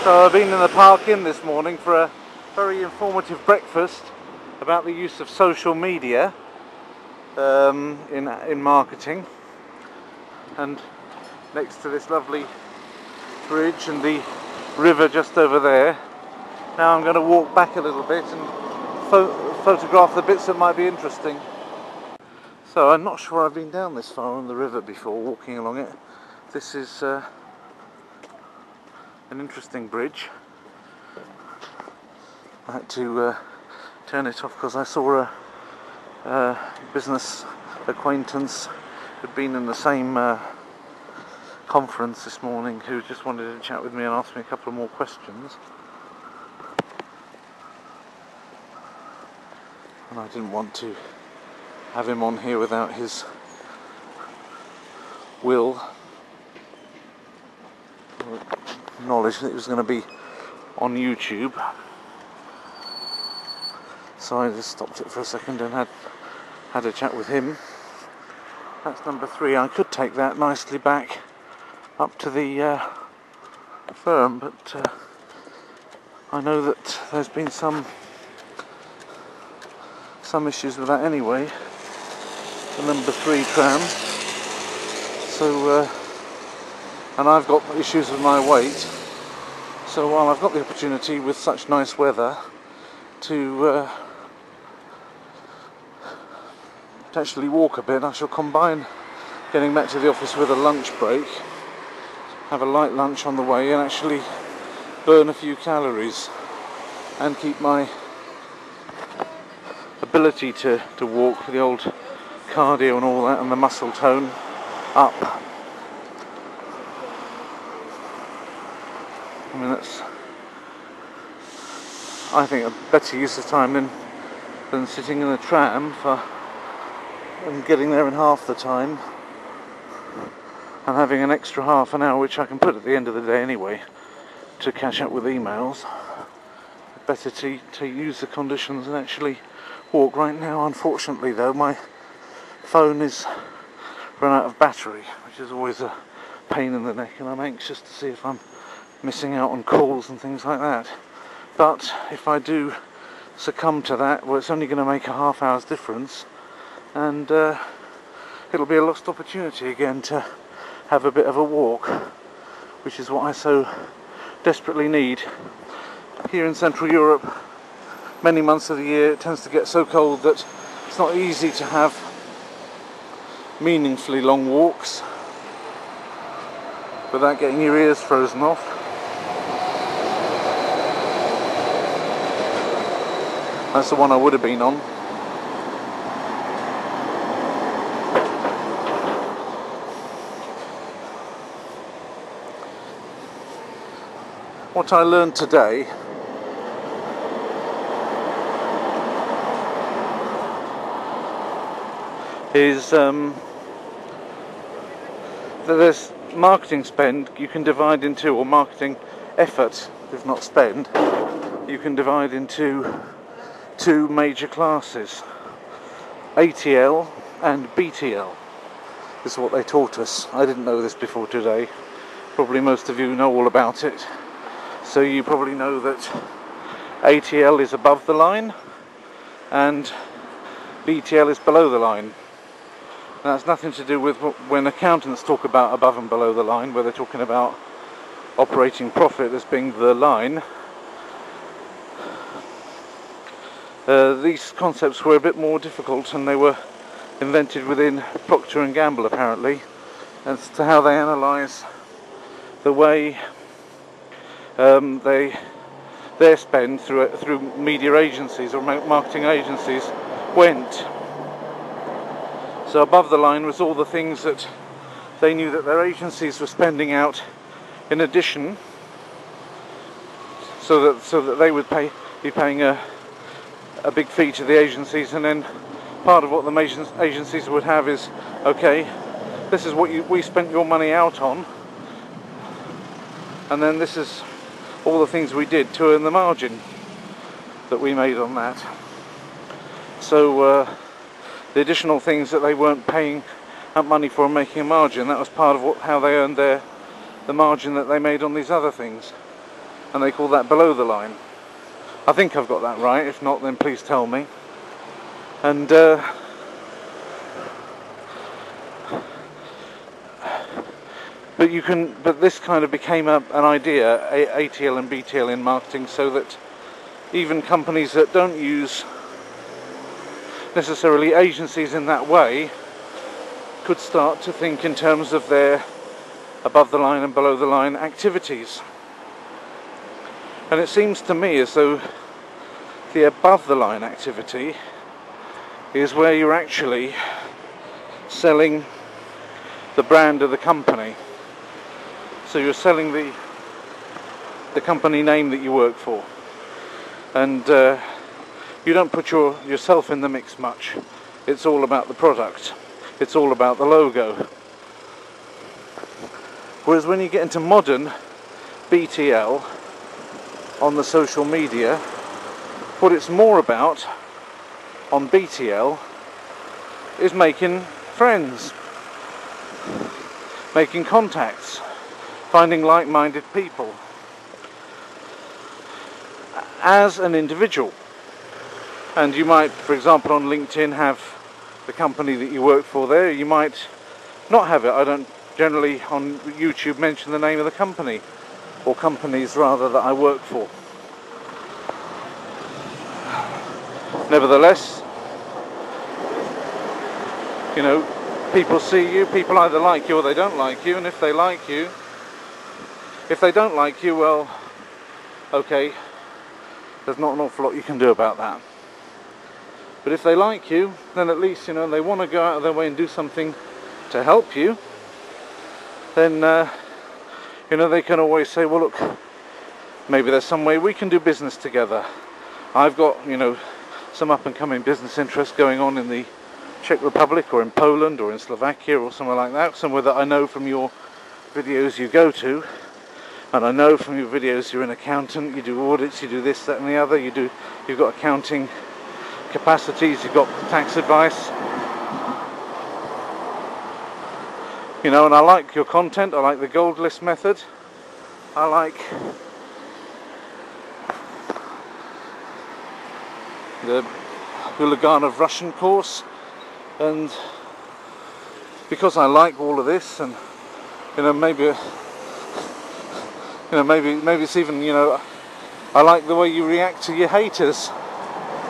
So I've been in the park inn this morning for a very informative breakfast about the use of social media in marketing, and next to this lovely bridge and the river just over there. Now I'm going to walk back a little bit and photograph the bits that might be interesting. So I'm not sure I've been down this far on the river before, walking along it. This is an interesting bridge. I had to turn it off because I saw a business acquaintance who'd been in the same conference this morning, who just wanted to chat with me and ask me a couple of more questions. And I didn't want to have him on here without his will, knowledge that it was going to be on YouTube. So I just stopped it for a second and had a chat with him. That's number 3. I could take that nicely back up to the firm, but I know that there's been some issues with that anyway. The number 3 tram. So and I've got issues with my weight. So while I've got the opportunity with such nice weather to actually walk a bit, I shall combine getting back to the office with a lunch break, have a light lunch on the way, and actually burn a few calories and keep my ability to walk, the old cardio and all that, and the muscle tone up. I mean, that's, I think, a better use of time than sitting in a tram and getting there in half the time and having an extra half an hour, which I can put at the end of the day anyway, to catch up with emails. Better to use the conditions and actually walk. Right now, unfortunately though, my phone is run out of battery, which is always a pain in the neck, and I'm anxious to see if I'm missing out on calls and things like that. But if I do succumb to that, well, it's only going to make a half hour's difference, and it'll be a lost opportunity again to have a bit of a walk, which is what I so desperately need. Here in Central Europe, many months of the year, it tends to get so cold that it's not easy to have meaningfully long walks without getting your ears frozen off. That's the one I would have been on. What I learned today is that there's marketing spend you can divide into, or marketing effort, if not spend, you can divide into 2 major classes. ATL and BTL is what they taught us. I didn't know this before today. Probably most of you know all about it. So you probably know that ATL is above the line and BTL is below the line. And that's nothing to do with when accountants talk about above and below the line, where they're talking about operating profit as being the line. These concepts were a bit more difficult, and they were invented within Procter & Gamble apparently, as to how they analyse the way their spend through media agencies or marketing agencies went. So above the line was all the things that they knew that their agencies were spending out in addition, so that they would be paying a big fee to the agencies, and then part of what the agencies would have is, okay, this is what we spent your money out on, and then this is all the things we did to earn the margin that we made on that. So the additional things that they weren't paying out money for and making a margin, that was part of how they earned the margin that they made on these other things. and they call that below the line. I think I've got that right. If not, then please tell me. And but this kind of became an idea, ATL and BTL in marketing, so that even companies that don't use necessarily agencies in that way could start to think in terms of their above the line and below the line activities. And it seems to me as though the above the line activity is where you're actually selling the brand of the company. So you're selling the company name that you work for, and you don't put yourself in the mix much. It's all about the product. It's all about the logo. Whereas when you get into modern BTL on the social media, what it's more about on BTL is making friends, making contacts, finding like-minded people as an individual. And you might, for example, on LinkedIn have the company that you work for there. You might not have it. I don't generally on YouTube mention the name of the company, or companies rather, that I work for. Nevertheless, you know, people see you, people either like you or they don't like you, and if they like you, if they don't like you, well, okay, there's not an awful lot you can do about that. But if they like you, then at least, you know, they want to go out of their way and do something to help you, then, you know, they can always say, well, look, maybe there's some way we can do business together. I've got, you know, some up-and-coming business interests going on in the Czech Republic or in Poland or in Slovakia or somewhere like that, somewhere that I know from your videos you go to, and I know from your videos you're an accountant, you do audits, you do this, that and the other, you've got accounting capacities, you've got tax advice, you know, and I like your content. I like the gold list method, I like the Hooligan of Russian course, and because I like all of this, and you know, maybe it's even, you know, I like the way you react to your haters,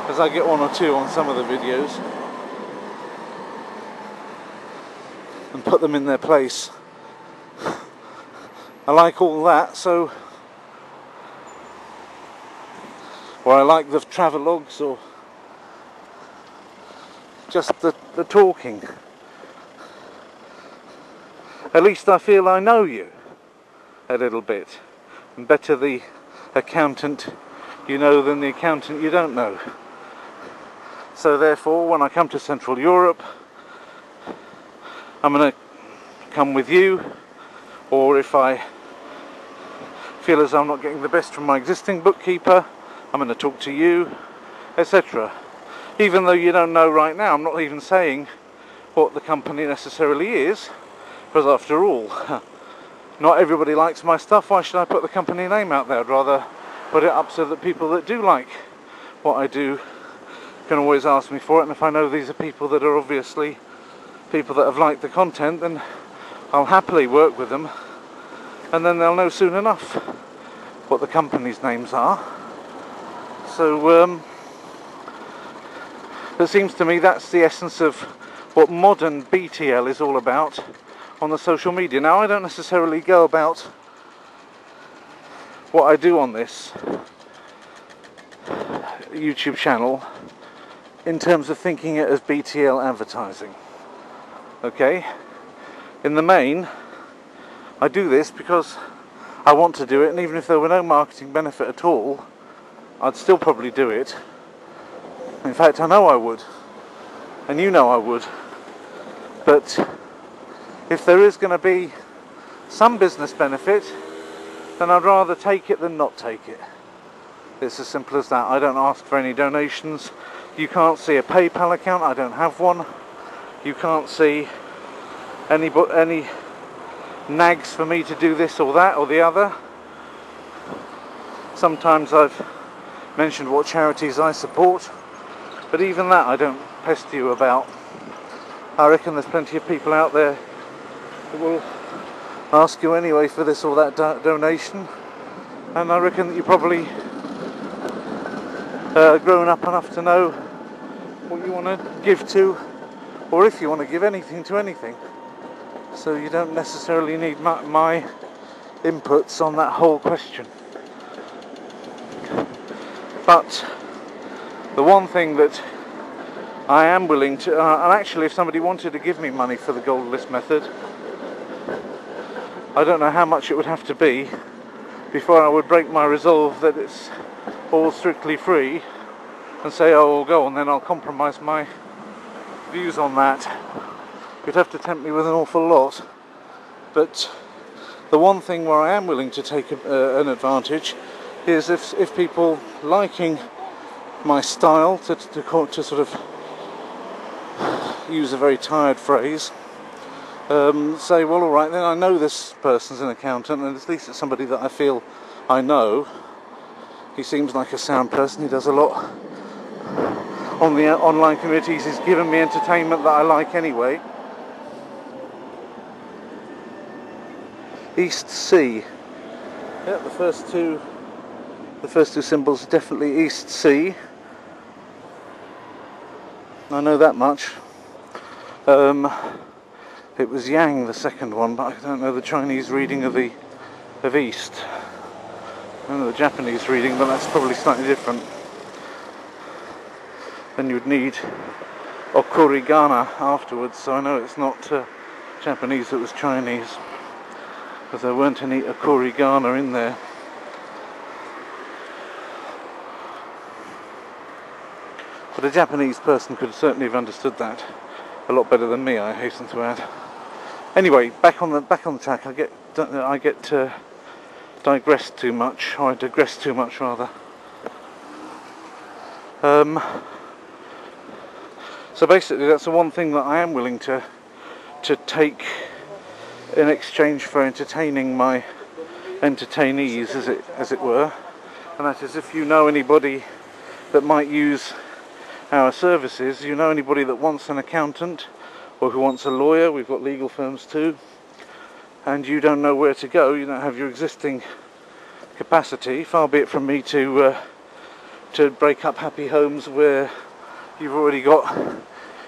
because I get one or two on some of the videos and put them in their place. I like all that, so, or I like the travelogues, or just the talking. At least I feel I know you a little bit, and better the accountant you know than the accountant you don't know. So therefore, when I come to Central Europe, I'm going to come with you, or if I feel as I'm not getting the best from my existing bookkeeper, I'm going to talk to you, etc. Even though you don't know right now, I'm not even saying what the company necessarily is, because after all, not everybody likes my stuff. Why should I put the company name out there? I'd rather put it up so that people that do like what I do can always ask me for it, and if I know these are people that are obviously people that have liked the content, then I'll happily work with them, and then they'll know soon enough what the company's names are. So it seems to me that's the essence of what modern BTL is all about on the social media. Now, I don't necessarily go about what I do on this YouTube channel in terms of thinking it as BTL advertising. Okay? In the main, I do this because I want to do it, and even if there were no marketing benefit at all, I'd still probably do it. In fact, I know I would, and you know I would. But if there is going to be some business benefit, then I'd rather take it than not take it. It's as simple as that. I don't ask for any donations. You can't see a PayPal account. I don't have one. You can't see any nags for me to do this or that or the other. Sometimes I've mentioned what charities I support, but even that I don't pester you about. I reckon there's plenty of people out there that will ask you anyway for this or that donation, and I reckon that you're probably grown up enough to know what you want to give to, or if you want to give anything to anything. So you don't necessarily need my inputs on that whole question. But the one thing that I am willing to, and actually if somebody wanted to give me money for the gold list method, I don't know how much it would have to be before I would break my resolve that it's all strictly free and say, oh, well, go on, then I'll compromise my views on that. You'd have to tempt me with an awful lot. But the one thing where I am willing to take an advantage is if people liking my style, to sort of use a very tired phrase, say, well, all right, then I know this person's an accountant, and at least it's somebody that I feel I know. He seems like a sound person. He does a lot on the online communities. He's given me entertainment that I like anyway. East Sea. Yeah, the first two symbols are definitely East Sea. I know that much. It was Yang, the second one, but I don't know the Chinese reading of East. I don't know the Japanese reading, but that's probably slightly different. Then you'd need okurigana afterwards, so I know it's not Japanese, it was Chinese, because there weren't any okurigana in there. But a Japanese person could certainly have understood that a lot better than me, I hasten to add. Anyway, back on the track. I get digressed too much, or I digress too much rather. So basically, that's the one thing that I am willing to take in exchange for entertaining my entertainees, as it were, and that is if you know anybody that might use our services, you know anybody that wants an accountant or who wants a lawyer, we've got legal firms too, and you don't know where to go, you don't have your existing capacity, far be it from me to break up happy homes where you've already got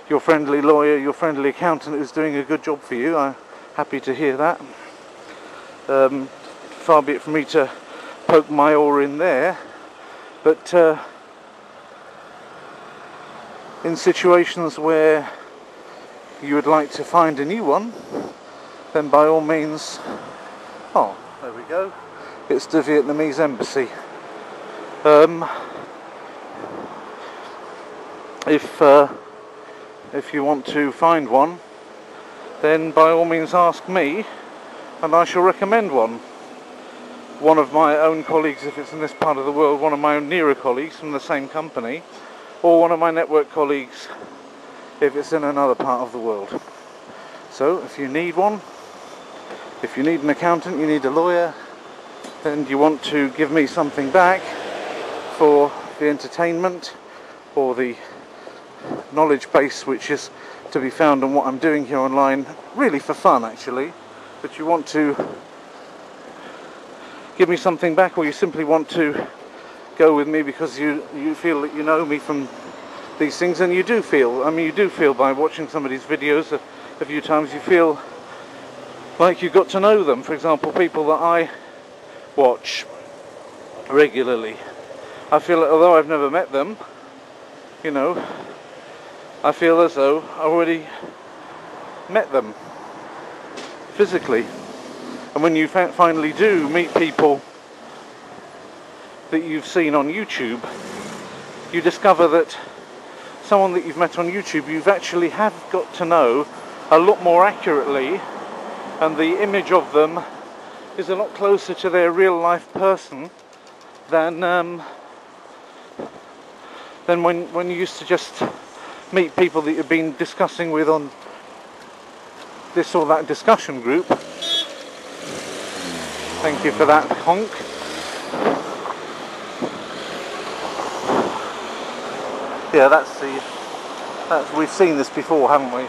your friendly lawyer, your friendly accountant who's doing a good job for you. I'm happy to hear that. Far be it from me to poke my oar in there, but in situations where you would like to find a new one, then by all means, oh, there we go, it's the Vietnamese embassy. If you want to find one, then by all means ask me, and I shall recommend one. One of my own colleagues, if it's in this part of the world, one of my own nearer colleagues from the same company, or one of my network colleagues if it's in another part of the world. So if you need one, if you need an accountant, you need a lawyer, then you want to give me something back for the entertainment or the knowledge base which is to be found on what I'm doing here online, really for fun actually, but you want to give me something back, or you simply want to go with me because you feel that you know me from these things, and you do feel, I mean you do feel by watching somebody's videos a few times, you feel like you got to know them. For example, people that I watch regularly, I feel that although I've never met them, you know, I feel as though I already met them physically. And when you finally do meet people that you've seen on YouTube, you discover that someone that you've met on YouTube, you've actually have got to know a lot more accurately, and the image of them is a lot closer to their real life person than when you used to just meet people that you've been discussing with on this or that discussion group. Thank you for that honk. Yeah, we've seen this before, haven't we?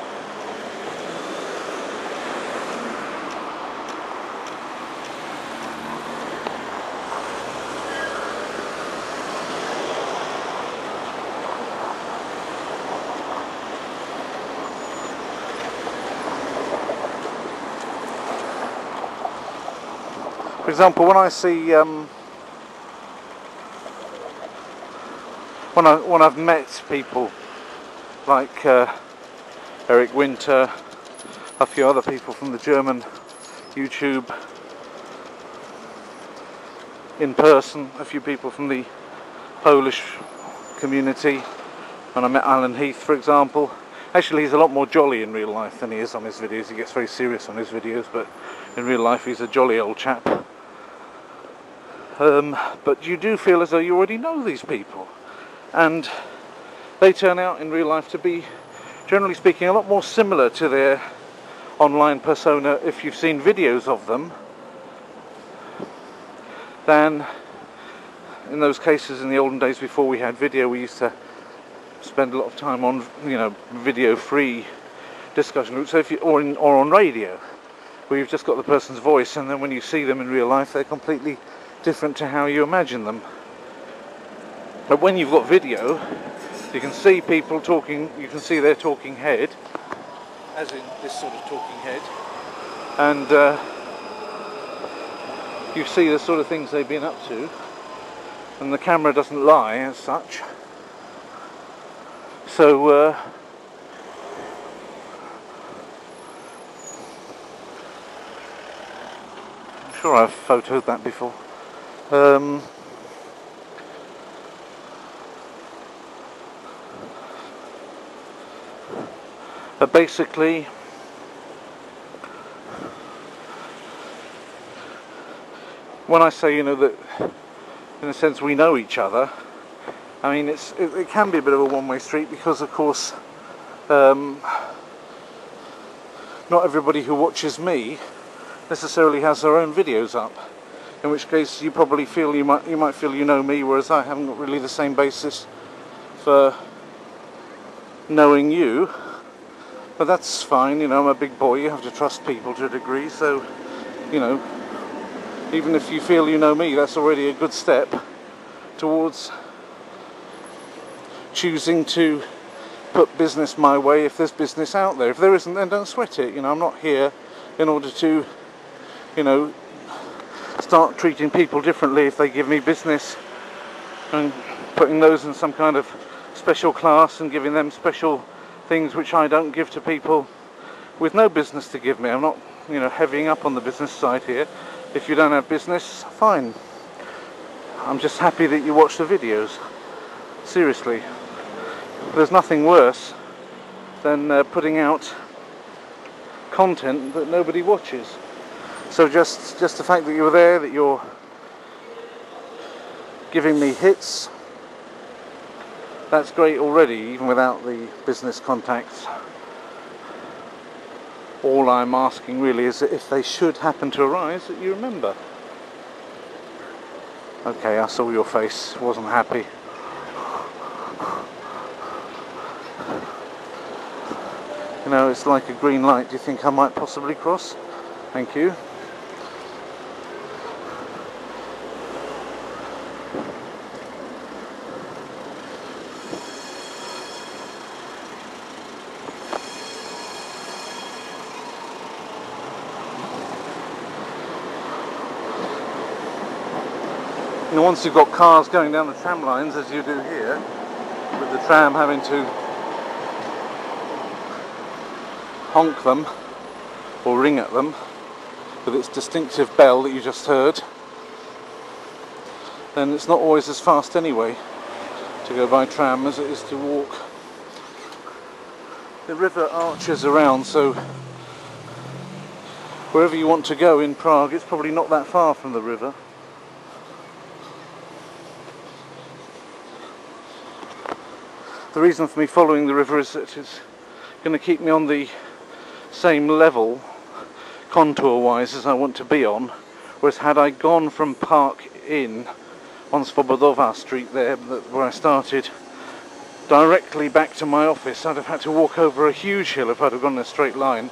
For example, when I see when I've met people like Eric Winter, a few other people from the German YouTube in person, a few people from the Polish community, when I met Alan Heath, for example. Actually, he's a lot more jolly in real life than he is on his videos. He gets very serious on his videos, but in real life he's a jolly old chap. But you do feel as though you already know these people, and they turn out in real life to be, generally speaking, a lot more similar to their online persona if you've seen videos of them than in those cases in the olden days before we had video. We used to spend a lot of time on, you know, video-free discussion groups, so or on radio, where you've just got the person's voice, and then when you see them in real life, they're completely different to how you imagine them. But when you've got video, you can see people talking, you can see their talking head, as in this sort of talking head, and you see the sort of things they've been up to, and the camera doesn't lie as such. So I'm sure I've photoed that before. But basically, when I say, you know, that in a sense we know each other, I mean it can be a bit of a one-way street, because of course not everybody who watches me necessarily has their own videos up, in which case you probably feel you might feel you know me, whereas I haven't got really the same basis for knowing you. But that's fine, you know, I'm a big boy, you have to trust people to a degree, so, you know, even if you feel you know me, that's already a good step towards choosing to put business my way if there's business out there. If there isn't, then don't sweat it, you know, I'm not here in order to, you know, start treating people differently if they give me business and putting those in some kind of special class and giving them special things which I don't give to people with no business to give me. I'm not, you know, heavying up on the business side here. If you don't have business, fine. I'm just happy that you watch the videos. Seriously. There's nothing worse than putting out content that nobody watches. So just the fact that you're there, that you're giving me hits, that's great already, even without the business contacts. All I'm asking really is that if they should happen to arise, that you remember. Okay, I saw your face, wasn't happy. You know, it's like a green light. Do you think I might possibly cross? Thank you. And once you've got cars going down the tram lines, as you do here, with the tram having to honk them or ring at them with its distinctive bell that you just heard, then it's not always as fast anyway to go by tram as it is to walk. The river arches around, so wherever you want to go in Prague, it's probably not that far from the river. The reason for me following the river is that it's going to keep me on the same level, contour-wise, as I want to be on. Whereas had I gone from Park Inn on Svobodowa Street there, where I started, directly back to my office. I'd have had to walk over a huge hill if I'd have gone in a straight line,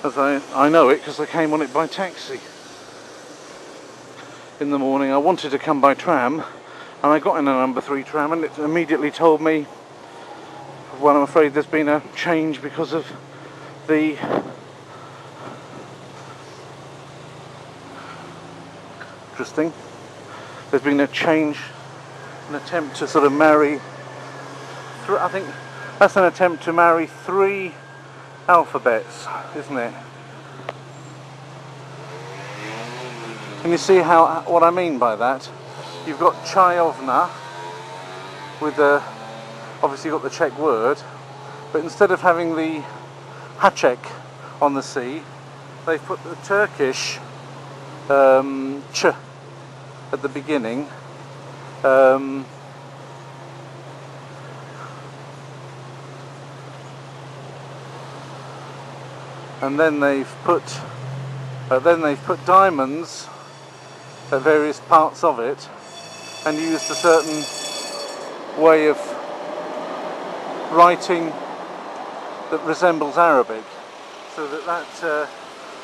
as I know it because I came on it by taxi. In the morning I wanted to come by tram, and I got in a number 3 tram, and it immediately told me, well, I'm afraid there's been a change because of the interesting. There's been a change, an attempt to sort of marry. I think that's an attempt to marry 3 alphabets, isn't it? Can you see what I mean by that? You've got Chayovna with the, obviously you've got the Czech word, but instead of having the Hacek on the C, they've put the Turkish ch at the beginning. And then they've put diamonds at various parts of it, and used a certain way of writing that resembles Arabic, so that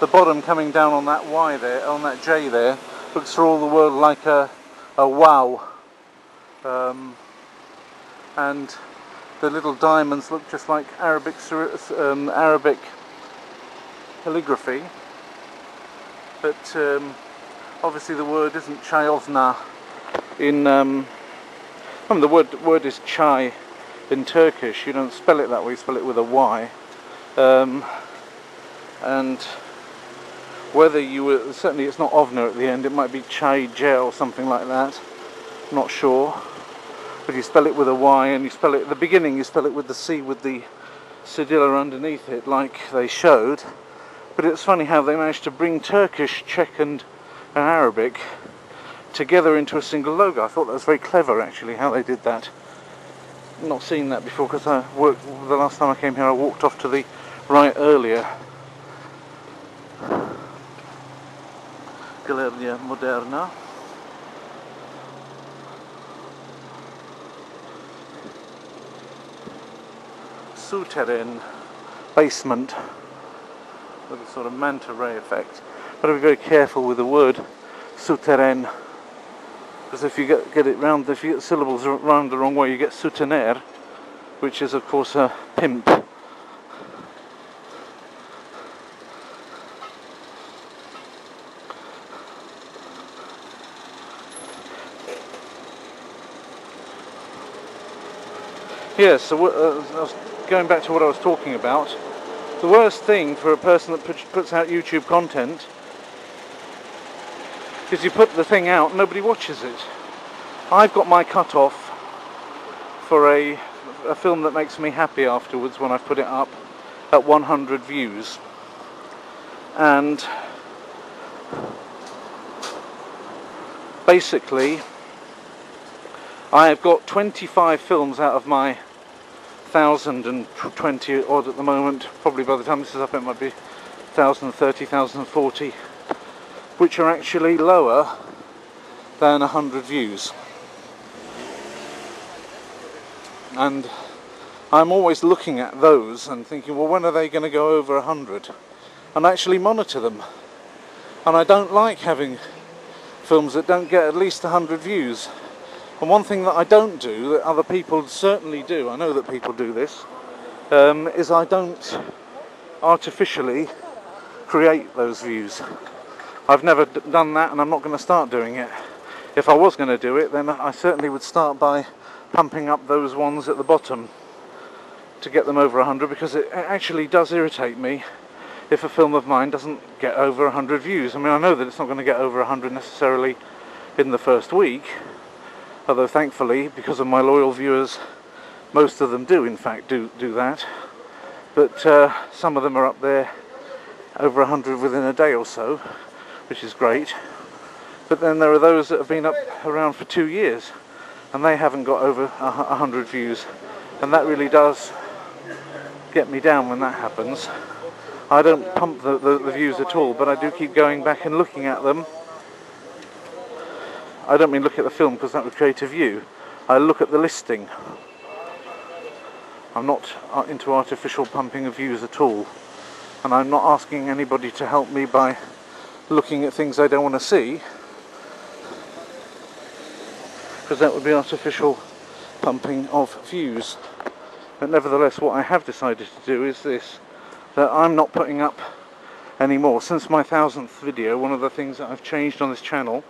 the bottom coming down on that Y there, on that J there, looks for all the world like a wow, and the little diamonds look just like Arabic calligraphy, but obviously the word isn't Chayovna in the word is chai in Turkish. You don't spell it that way, you spell it with a Y, and whether you were, certainly it's not Ovna at the end, it might be chai gel or something like that, I'm not sure, but you spell it with a Y, and you spell it at the beginning, you spell it with the C with the cedilla underneath it like they showed. But it's funny how they managed to bring Turkish, Czech and Arabic together into a single logo. I thought that was very clever actually, how they did that. Not seen that before, because the last time I came here I walked off to the right earlier. Galeria Moderna. Souterrain, basement, with a sort of manta ray effect. Got to be very careful with the word souterrain, because if you get it round, if you get syllables round the wrong way, you get soutenaire, which is of course a pimp. Yes, so I was going back to what I was talking about. The worst thing for a person that puts out YouTube content is you put the thing out, nobody watches it. I've got my cut off for a film that makes me happy afterwards when I've put it up at 100 views. And basically I have got 25 films out of my 1,020 odd at the moment. Probably by the time this is up it might be 1,030, 1,040, which are actually lower than 100 views. And I'm always looking at those and thinking, well, when are they going to go over 100? And I actually monitor them. And I don't like having films that don't get at least 100 views. And one thing that I don't do, that other people certainly do, I know that people do this, is I don't artificially create those views. I've never done that, and I'm not going to start doing it. If I was going to do it, then I certainly would start by pumping up those ones at the bottom to get them over 100, because it actually does irritate me if a film of mine doesn't get over 100 views. I mean, I know that it's not going to get over 100 necessarily in the first week, although thankfully, because of my loyal viewers, most of them do in fact do that. But some of them are up there over 100 within a day or so, which is great. But then there are those that have been up around for 2 years and they haven't got over 100 views, and that really does get me down when that happens. I don't pump the views at all, but I do keep going back and looking at them. I don't mean look at the film, because that would create a view. I look at the listing. I'm not into artificial pumping of views at all, and I'm not asking anybody to help me by looking at things I don't want to see, because that would be artificial pumping of views. But nevertheless, what I have decided to do is this, that I'm not putting up anymore. Since my 1000th video, one of the things that I've changed on this channel,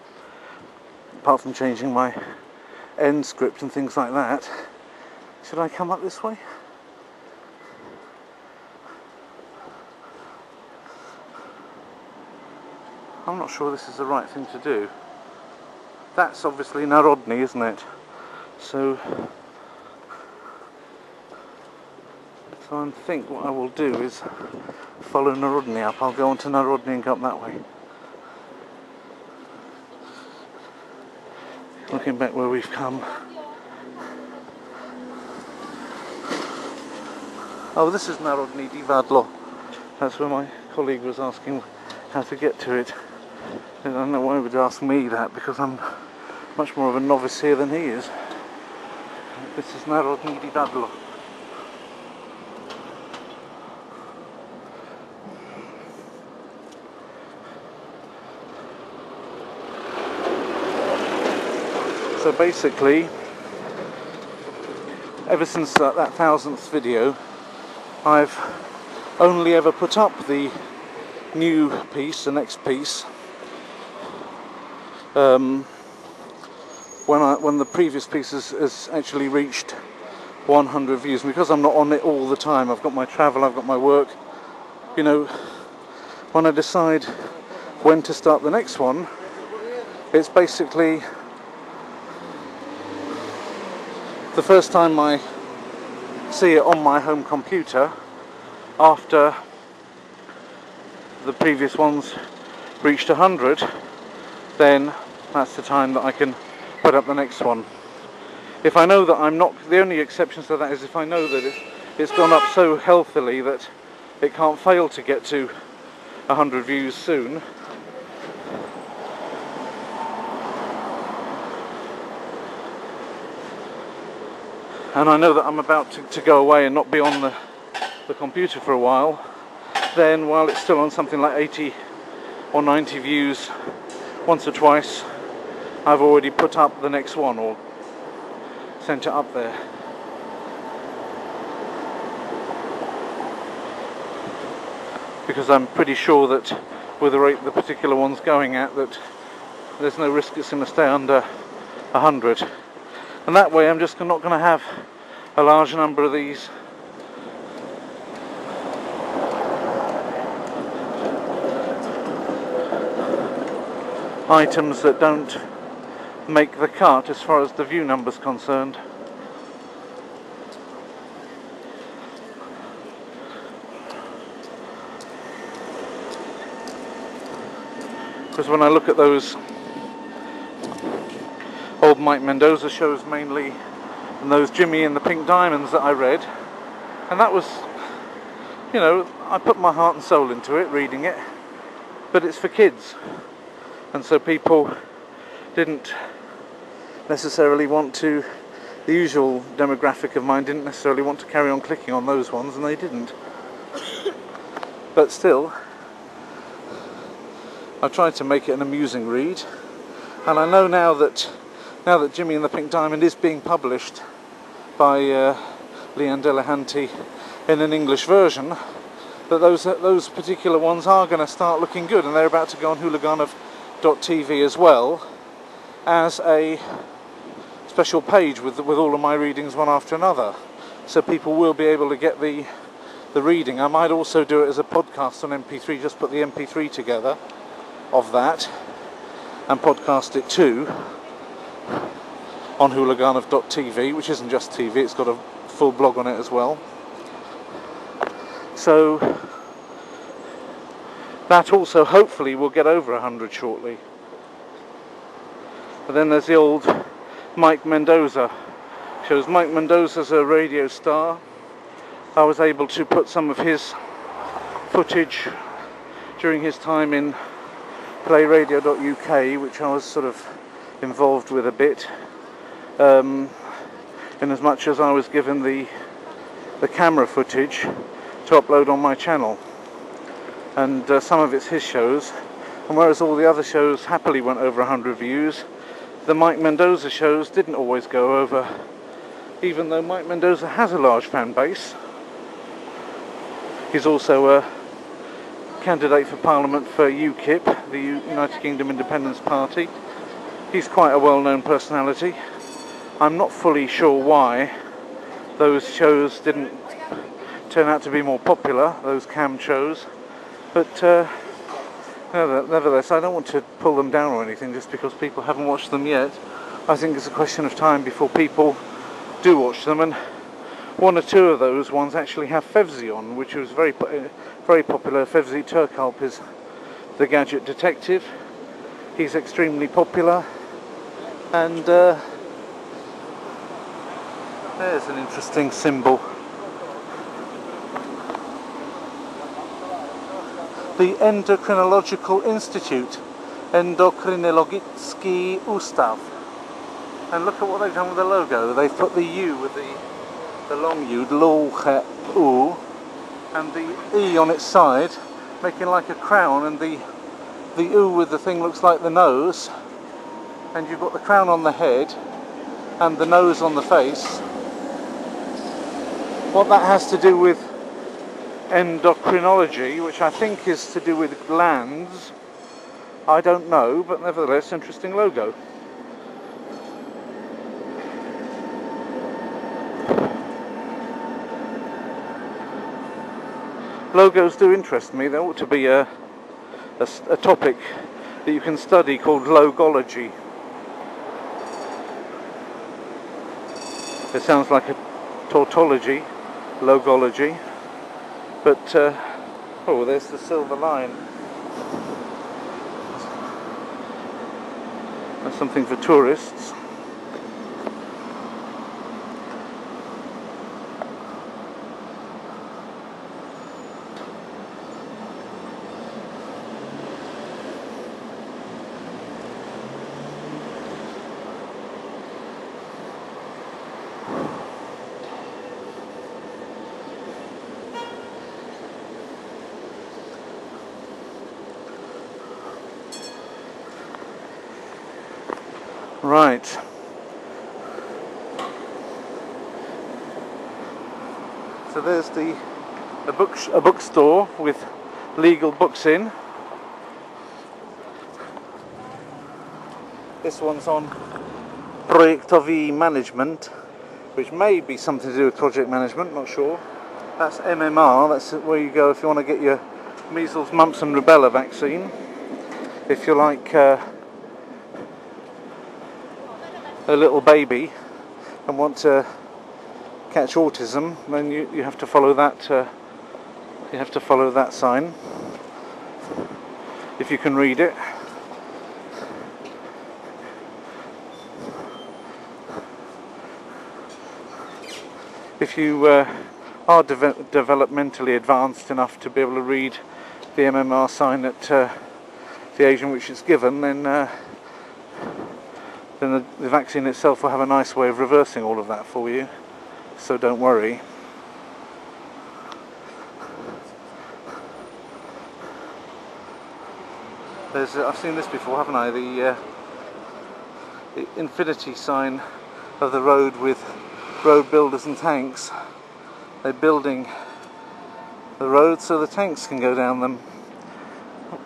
apart from changing my end script and things like that, should I come up this way? I'm not sure this is the right thing to do. That's obviously Narodny, isn't it? So I think what I will do is follow Narodny up. I'll go on to Narodny and go up that way. Looking back where we've come. Oh, this is Narodny Divadlo. That's where my colleague was asking how to get to it. I don't know why he would ask me that, because I'm much more of a novice here than he is. This is Narodny Divadlo. So basically, ever since that 1000th video, I've only ever put up the new piece, the next piece, when the previous piece has actually reached 100 views. And because I'm not on it all the time, I've got my travel, I've got my work, you know, when I decide when to start the next one, it's basically the first time I see it on my home computer after the previous ones reached 100, then that's the time that I can put up the next one. If I know that I'm not, the only exceptions to that is if I know that it's gone up so healthily that it can't fail to get to 100 views soon. And I know that I'm about to go away and not be on the computer for a while, then while it's still on something like 80 or 90 views once or twice, I've already put up the next one or sent it up there. Because I'm pretty sure that with the rate the particular one's going at, that there's no risk it's going to stay under 100. And that way I'm just not going to have a large number of these items that don't make the cut as far as the view number's concerned. Because when I look at those old Mike Mendoza shows mainly, and those Jimmy and the Pink Diamonds that I read, and that was, you know, I put my heart and soul into it, reading it, but it's for kids, and so people didn't necessarily want to, the usual demographic of mine didn't necessarily want to carry on clicking on those ones, and they didn't. But still, I tried to make it an amusing read, and I know now that Jimmy and the Pink Diamond is being published by Leanne Delahanty in an English version, that those particular ones are going to start looking good, and they're about to go on hooliganov.tv as well as a special page with all of my readings one after another, so people will be able to get the reading. I might also do it as a podcast on MP3, just put the MP3 together of that and podcast it too on hooliganov.tv, which isn't just TV, it's got a full blog on it as well. So that also hopefully will get over 100 shortly. But then there's the old Mike Mendoza. Shows Mike Mendoza's a radio star. I was able to put some of his footage during his time in playradio.uk, which I was sort of involved with a bit, in as much as I was given the camera footage to upload on my channel. And some of it's his shows, and whereas all the other shows happily went over 100 views, the Mike Mendoza shows didn't always go over, even though Mike Mendoza has a large fan base. He's also a candidate for Parliament for UKIP, the United Kingdom Independence Party. He's quite a well-known personality. I'm not fully sure why those shows didn't turn out to be more popular, those cam shows, but nevertheless, I don't want to pull them down or anything just because people haven't watched them yet. I think it's a question of time before people do watch them, and one or two of those ones actually have Fevzi on, which was very popular. Fevzi Turkalp is the gadget detective. He's extremely popular, and there's an interesting symbol. The Endocrinological Institute, Endokrinologický Ústav. And look at what they've done with the logo. They've put the U with the long U, Loge U, and the E on its side, making like a crown, and the U with the thing looks like the nose, and you've got the crown on the head and the nose on the face. What that has to do with endocrinology, which I think is to do with glands, I don't know, but nevertheless, interesting logo. Logos do interest me. There ought to be a topic that you can study called logology. It sounds like a tautology, logology, but oh, there's the Silver Line. That's something for tourists. Right. So there's a bookstore with legal books in. This one's on projektový management, which may be something to do with project management, not sure. That's MMR, that's where you go if you want to get your measles, mumps and rubella vaccine. If you're like a little baby and want to catch autism, then you have to follow that. You have to follow that sign if you can read it. If you are developmentally advanced enough to be able to read the MMR sign at the age in which it's given, then the vaccine itself will have a nice way of reversing all of that for you, so don't worry. I've seen this before, haven't I? The infinity sign of the road with road builders and tanks. They're building the roads so the tanks can go down them.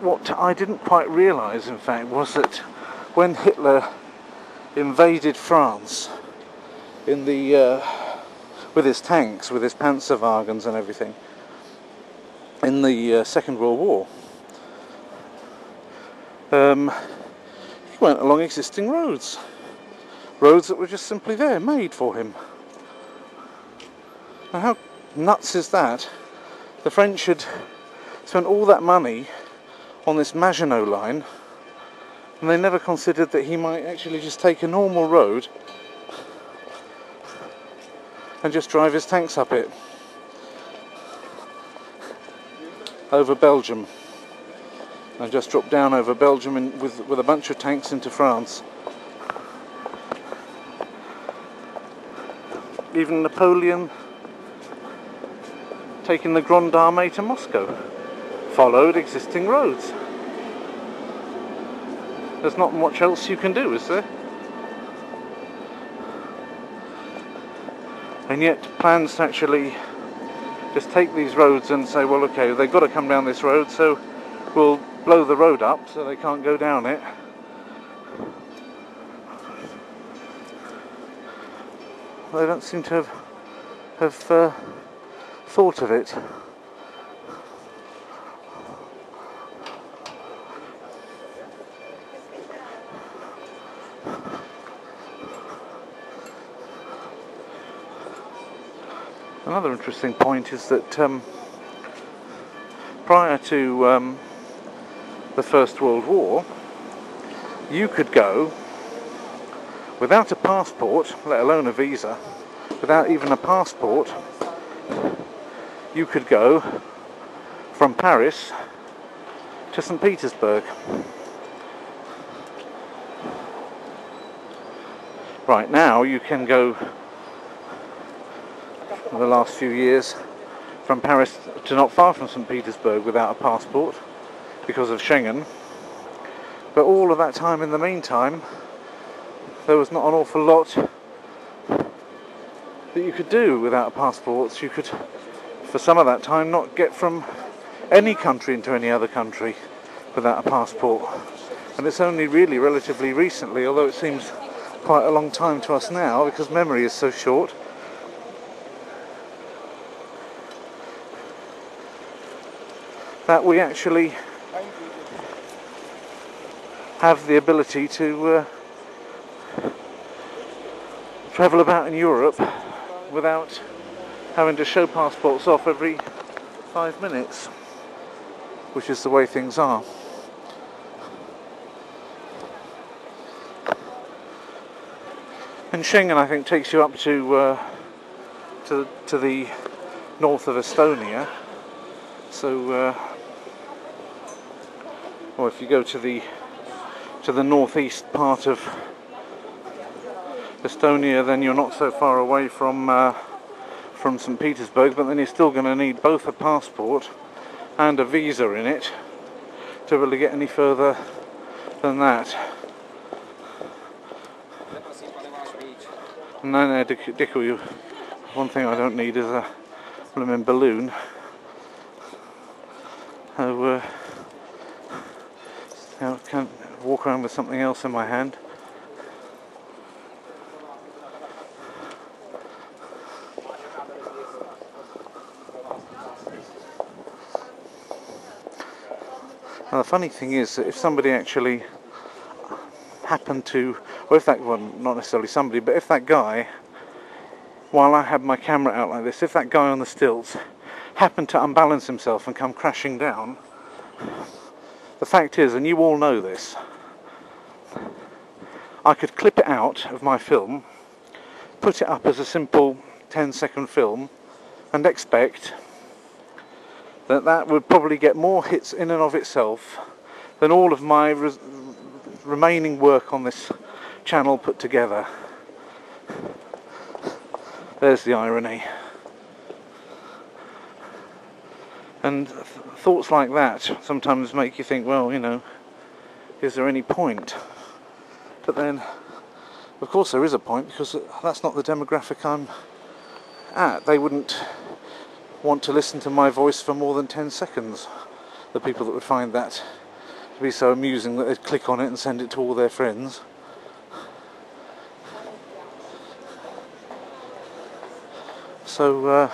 What I didn't quite realise, in fact, was that when Hitler invaded France in with his tanks, with his Panzerwagens and everything, in the Second World War, he went along existing roads that were just simply there, made for him. Now how nuts is that? The French had spent all that money on this Maginot Line, and they never considered that he might actually just take a normal road and just drive his tanks up it over Belgium, and just drop down over Belgium with a bunch of tanks into France. even Napoleon taking the Grande Armée to Moscow followed existing roads. There's not much else you can do, is there? And yet plans to actually just take these roads and say, well, okay, they've got to come down this road, so we'll blow the road up so they can't go down it. They don't seem to have thought of it. Another interesting point is that prior to the First World War, you could go without a passport, let alone a visa, without even a passport, you could go from Paris to St. Petersburg. Right now you can go, in the last few years, from Paris to not far from St. Petersburg without a passport because of Schengen. But all of that time in the meantime, there was not an awful lot that you could do without passports. You could, for some of that time, not get from any country into any other country without a passport. And it's only really relatively recently, although it seems quite a long time to us now because memory is so short, that we actually have the ability to travel about in Europe without having to show passports off every 5 minutes, which is the way things are. And Schengen, I think, takes you up to the north of Estonia. So, or if you go to the northeast part of Estonia, then you're not so far away from St. Petersburg, but then you're still going to need both a passport and a visa in it to really get any further than that. No, Dicko, one thing I don't need is a blooming balloon. So, I can't walk around with something else in my hand. Now, the funny thing is that if somebody actually happened to, or if that, well, not necessarily somebody, but if that guy, while I had my camera out like this, if that guy on the stilts happened to unbalance himself and come crashing down, the fact is, and you all know this, I could clip it out of my film, put it up as a simple 10-second film, and expect that that would probably get more hits in and of itself than all of my remaining work on this channel put together. There's the irony. And thoughts like that sometimes make you think, well, you know, is there any point? But then, of course there is a point, because that's not the demographic I'm at. They wouldn't want to listen to my voice for more than 10 seconds. The people that would find that to be so amusing that they'd click on it and send it to all their friends. So,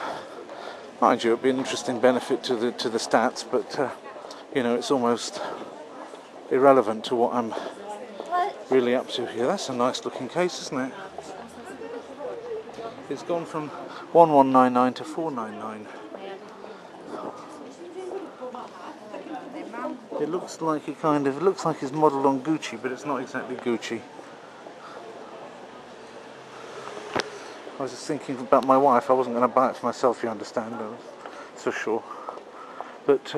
mind you, it'd be an interesting benefit to the stats, but you know, it's almost irrelevant to what I'm really up to here. That's a nice looking case, isn't it? It's gone from 1199 to 499. It looks like it looks like it's modelled on Gucci, but it's not exactly Gucci. I was just thinking about my wife. I wasn't going to buy it for myself, you understand, that's for sure. But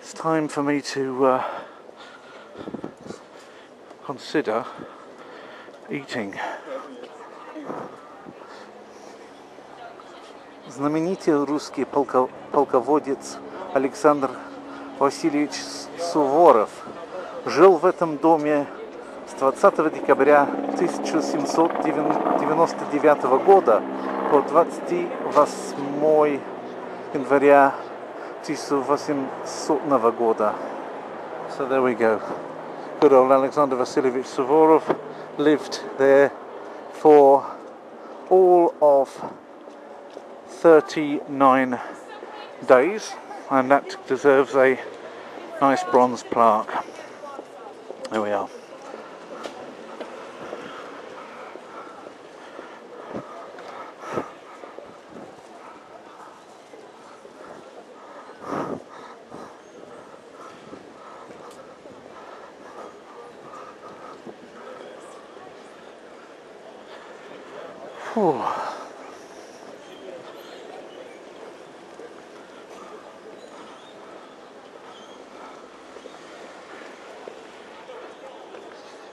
it's time for me to consider eating. Знаменитый русский полководец Александр Васильевич Суворов жил в этом доме с 20 декабря 1799 года по 28 января 1800 года. So there we go. Good old Alexander Vasilyevich Suvorov lived there for all of 39 days, and that deserves a nice bronze plaque. There we are. Whew.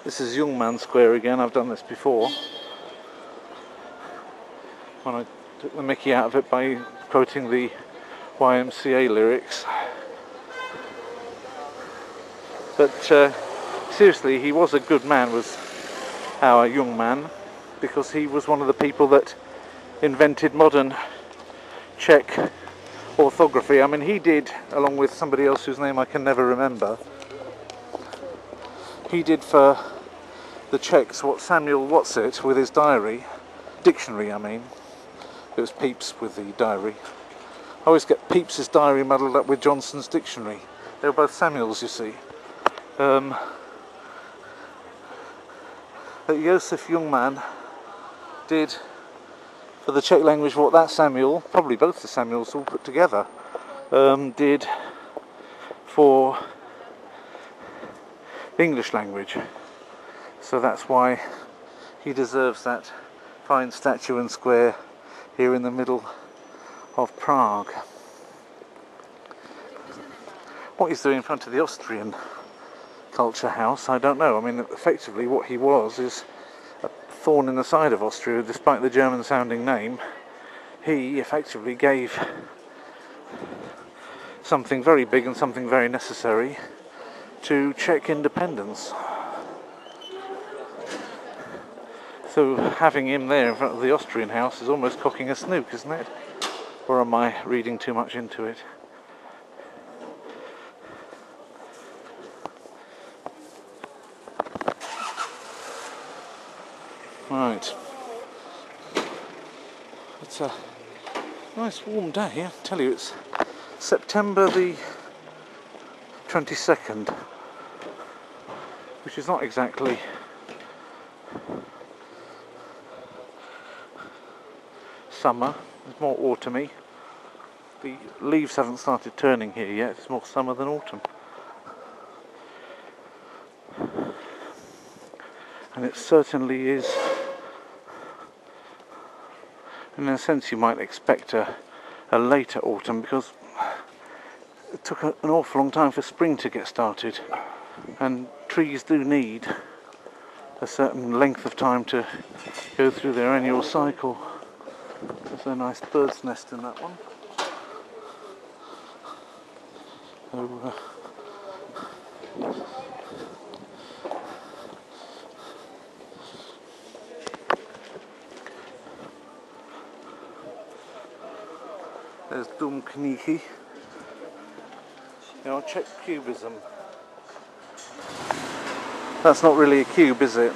This is Young Man Square again. I've done this before when I took the mickey out of it by quoting the YMCA lyrics. But seriously, he was a good man, was our young man, because he was one of the people that invented modern Czech orthography. I mean, he did, along with somebody else whose name I can never remember, he did for the Czechs what Samuel Watsit with his dictionary I mean. It was Pepys with the diary. I always get Pepys's diary muddled up with Johnson's dictionary. They were both Samuels, you see. Josef Youngman did for the Czech language what that Samuel, probably both the Samuels all put together, did for the English language. So that's why he deserves that fine statue and square here in the middle of Prague. What he's doing in front of the Austrian culture house, I don't know. I mean, effectively what he was is a thorn in the side of Austria. Despite the German sounding name, he effectively gave something very big and something very necessary to Czech independence. So having him there in front of the Austrian house is almost cocking a snook, isn't it? Or am I reading too much into it? Right. It's a nice warm day. I tell you, it's September the 22nd, which is not exactly summer. It's more autumny. The leaves haven't started turning here yet. It's more summer than autumn. And it certainly is, in a sense you might expect a later autumn, because it took an awful long time for spring to get started, and trees do need a certain length of time to go through their annual cycle. There's a nice bird's nest in that one. So, there's Dom Knihy. You know, Czech cubism. That's not really a cube, is it?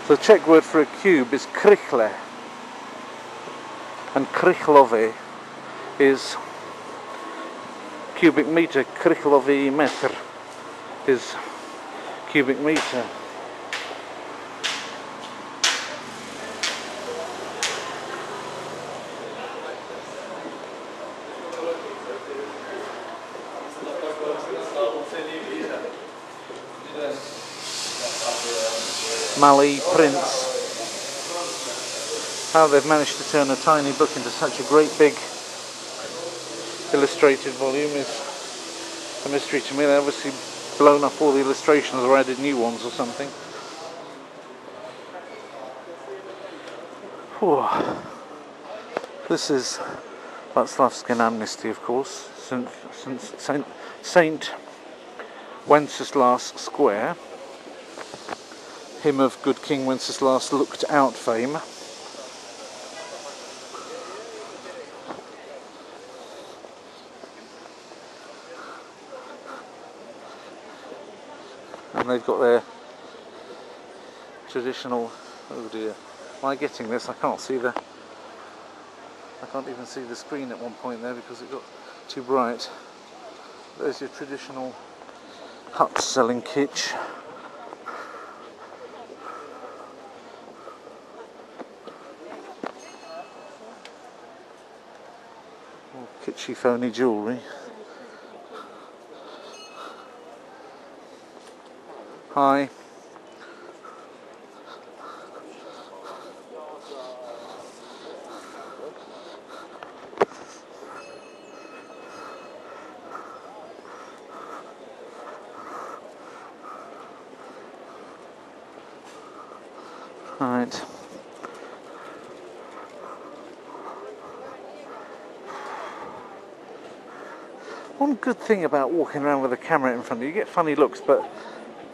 The Czech word for a cube is krychle, and krychlové is cubic meter. Krychlový metr is cubic meter. Mali prints. How they've managed to turn a tiny book into such a great big illustrated volume is a mystery to me. They obviously blown up all the illustrations or added new ones or something. Whew. This is Václavský Amnesty, of course, Saint Wenceslas Square, him of good King Wenceslas looked out fame. And they've got their traditional, oh dear, am I getting this? I can't even see the screen at one point there because it got too bright. There's your traditional hut selling kitsch. All kitschy phony jewellery. Hi. Right. One good thing about walking around with a camera in front of you, you get funny looks, but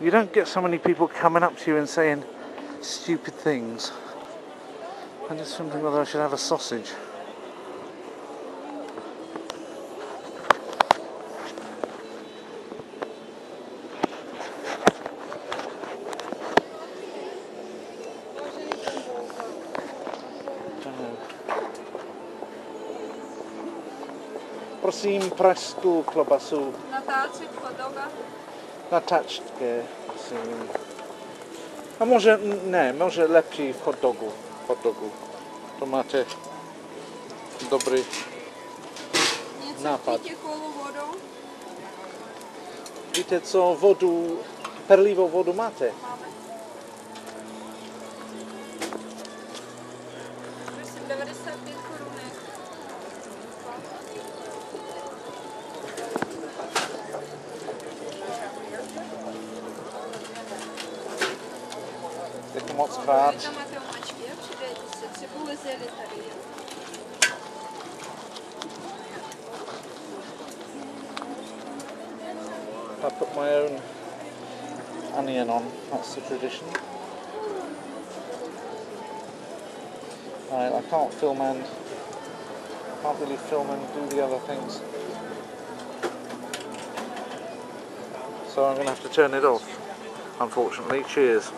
you don't get so many people coming up to you and saying stupid things. I'm just wondering whether I should have a sausage. Prosím pražskou klobasu. Natáčet hot doga. Natáčkę, prosím. A może nie, może lepiej w hot dogu. To máte dobry napad. Něco kolu vodou? Víte co, perlivou vodu máte? Máme. Prosím, 95 korunek. Děkuji moc krát. Tam máte omačky, přidejte se cibuli, zeli tady. I put my own onion on, that's the tradition. I can't really film and do the other things. So I'm going to have to turn it off, unfortunately. Cheers.